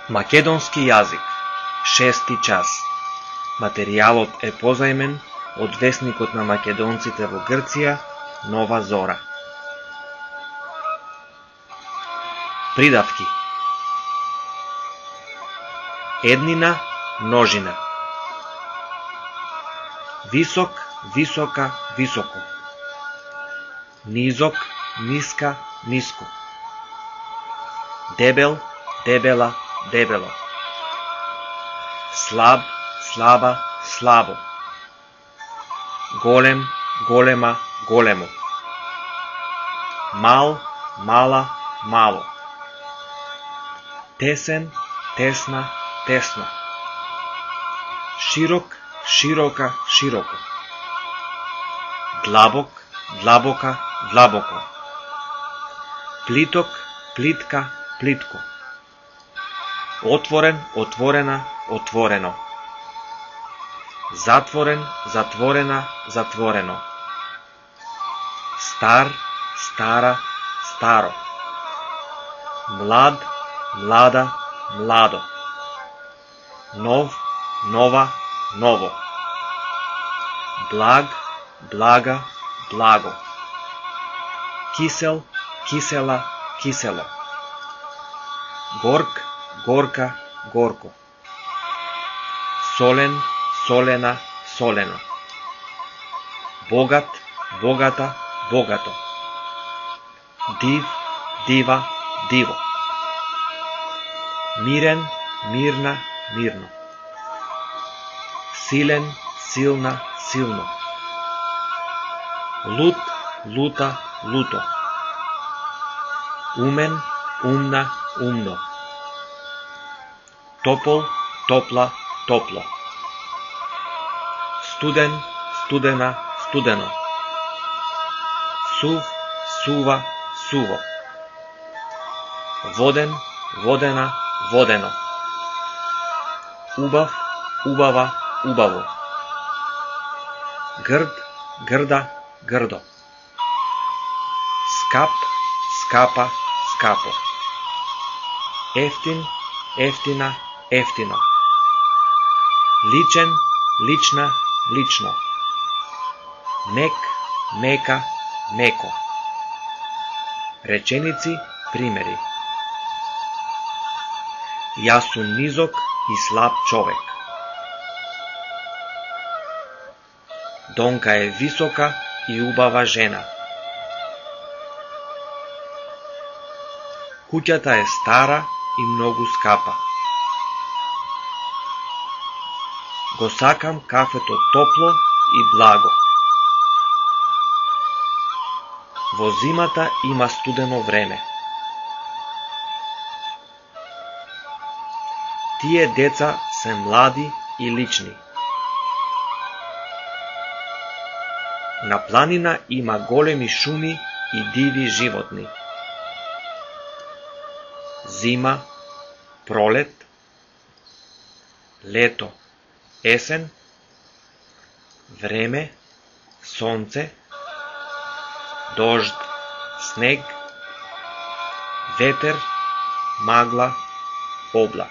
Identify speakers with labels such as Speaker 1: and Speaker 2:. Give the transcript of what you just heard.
Speaker 1: Македонски јазик, 6 час. Материјалот е позајмен од весникот на македонците во Грција, Нова Зора. Придавки: еднина, множина. Висок, висока, високо. Низок, ниска, ниско. Дебел, дебела, дебело. Слаб, слаба, слабо. Голем, голема, големо. Мал, мала, мало. Тесен, тесна, тесно. Широк, широка, широко. Длабок, длабока, длабоко. Плиток, плитка, плитко. Отворен, отворена, отворено. Затворен, затворена, затворено. Стар, стара, старо. Млад, млада, младо. Нов, нова, ново. Благ, блага, благо. Кисел, кисела, кисело. Горк, горка, горко. Солен, солена, солено. Богат, богата, богато. Див, дива, диво. Мирен, мирна, мирно. Силен, силна, силно. Лут, лута, луто. Умен, умна, умно. Топол, топла, топло. Студен, студена, студено. Сув, сува, суво. Воден, водена, водено. Убав, убава, убаво. Грд, грда, грдо. Скап, скапа, скапо. Ефтин, ефтина, ефтино. Личен, лична, лично. Мек, мека, меко. Реченици, примери. Јас сум низок и слаб човек. Донка е висока и убава жена. Куќата е стара и многу скапа. Го сакам кафето топло и благо. Во зимата има студено време. Тие деца се млади и лични. На планина има големи шуми и диви животни. Зима, пролет, лето, есен, време, сонце, дожд, снег, ветер, магла, облак.